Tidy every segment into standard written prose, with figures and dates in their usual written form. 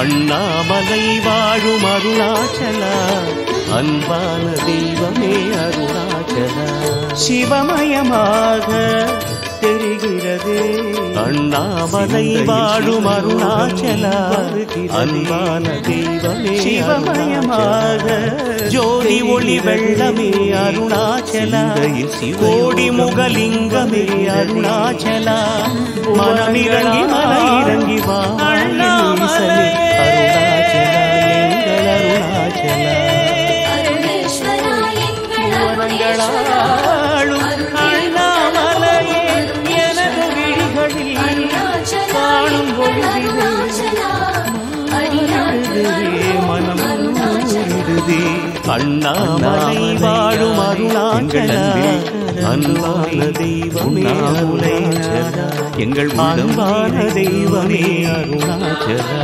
அண்ணாமலை வாழும் அருணாச்சலா, அன்பான தெய்வமே அருணாச்சலா. சிவமயமாக தெரிகிறது அண்ணாமலை வாழும் அருணாச்சலா, அன்பான தெய்வமே சிவமயமாக ஜோதி ஒளி வெள்ளமே அருணாச்சலா, கோடி முகலிங்கமே அருணாச்சலா. மனமிறங்கி மலை இறங்கி வா அருணாச்சலா, எங்கள் அருணாச்சலா. வரங்களாளும் அண்ணாமலையே எனது விழிகளில் காணும் பொழுதிலே மனம் ஊறிடுதே. அண்ணாமலை வாழும் அருணாச்சலா, அன்பான தெய்வமே அருணாச்சலா, எங்கள் அன்பான தெய்வமே அருணாச்சலா.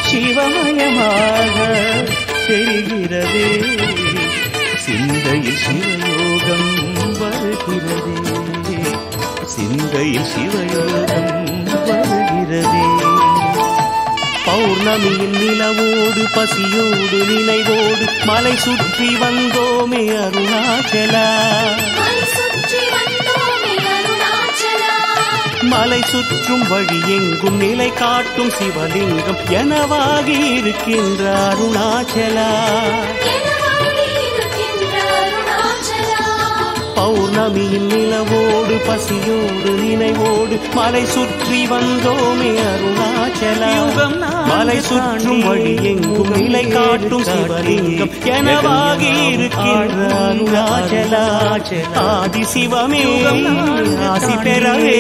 சிவமயமாக தெரிகிறதே, சிந்தையில் சிவயோகம் வருகிறதே, சிந்தையில் சிவயோகம் வருகிறதே. பௌர்ணமியின் நிலவோடு பசியோடு நினைவோடு மலை சுற்றி வந்தோமே அருணாச்சலா, மலை சுற்றும் வழி எங்கும் நிலை காட்டும் சிவலிங்கம் எனவாகி இருக்கின்ற அருணாச்சலா. பௌர்ணமியின் நிலவோடு பசியோடு நினைவோடு மலை சுற்றி வந்தோமே அருணாச்சலா, மலை சுற்றும் வழி எங்கும் நிலை காட்டும் சிவலிங்கம் எனவாகி இருக்கின்ற அருணாச்சலா. ஆதி சிவமே ஆசி பெறவே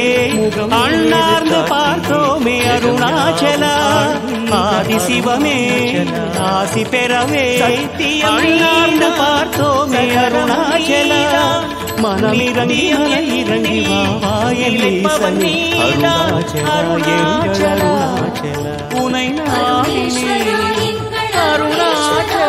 அண்ணார்ந்து பார்த்தோமே அருணாச்சலா, ஆதி சிவமே ஆசி பெறவே அண்ணார்ந்து பார்த்தோமே அருணாச்சலா. மனமிறங்கி மலை இறங்கி வாயலே சனி அருணாச்சலா, எங்கள் அருணாச்சலா. உனை நாடினேன் அருணாச்சலா,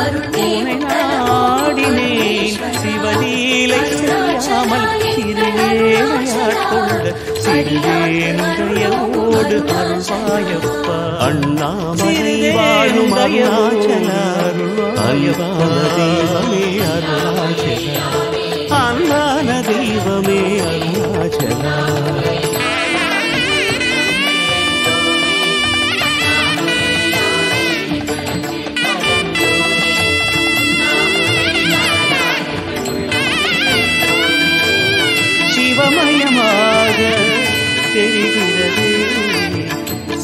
உனை நாடினேன் சிவலீலை செய்யாமல் சிறுவேளையாட்கொண்ட சிறுவேனுடையோடு அருள்வாயப்பா. அண்ணாமலை வாழும் அருணாச்சலா, அன்பான தெய்வமே அருணாச்சலா, அன்பான தெய்வமே அருணாச்சலா. சிவமயமாக தெரிகிறது,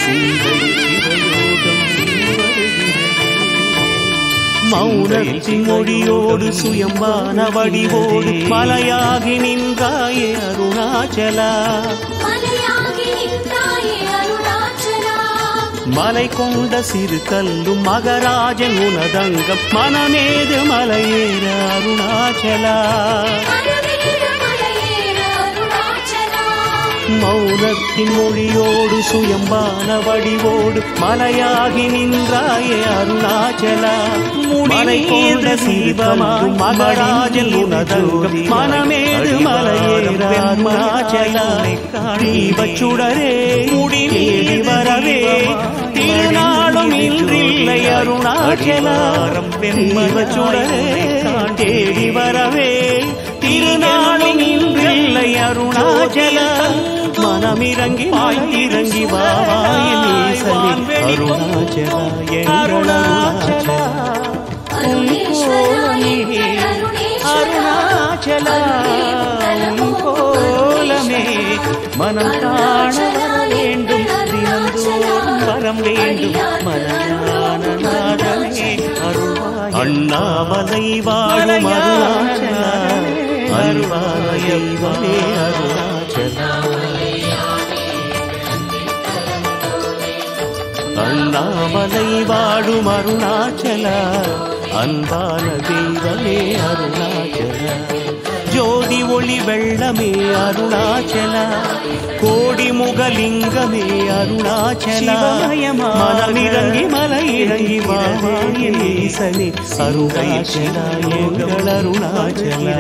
சிந்தையில் சிவயோகம் வருகிறது. மௌனத்தின் மொழியோடு சுயம்பான வடிவோடு மலையாகி நின்றாயே அருணாச்சலா, மலை கொண்ட சிறு கல்லும் மகராஜன் உனதங்கம் மனமேது மலையேற அருணாச்சலா. மௌனத்தின் மொழியோடு சுயம்பான வடிவோடு மலையாகி நின்றாயே அருணாச்சலா, மலை கொண்ட சிவமாகும் மகராஜன் உனதங்கம் மனமேது மலையேற அருணாச்சலா. தீபச்சுடரே முடி தேடி வரவே திருநாளும் இன்றில்லை அருணாச்சலா. தீபச்சுடரே தேடி வரவே திருநாளும் இன்றில்லை அருணாச்சலா. மனமிறங்கி இறங்கி வாயிலே அருணாச்சலா, எங்கள் அருணாச்சலா. அருணாச்சலா கோலமே மனம் காண வேண்டும், தினந்தோறும் வரம் வேண்டும் மனஞான நாதமே அருள்வாய். அண்ணாமலை வாழும் அருணாச்சலா, அருள்வாய தெய்வமே அருணாச்சலா. அண்ணாமலை வாழும் அருணாச்சலா, அன்பான தெய்வமே அருணாச்சலா. ஜோதி ஒளி வெள்ளமே அருணாச்சலா, கோடி முகலிங்கமே அருணாச்சலா, மனமிறங்கி மலை இறங்கி வாவாயின் ஈசனே அருணாச்சலா, எங்கள் அருணாச்சலா.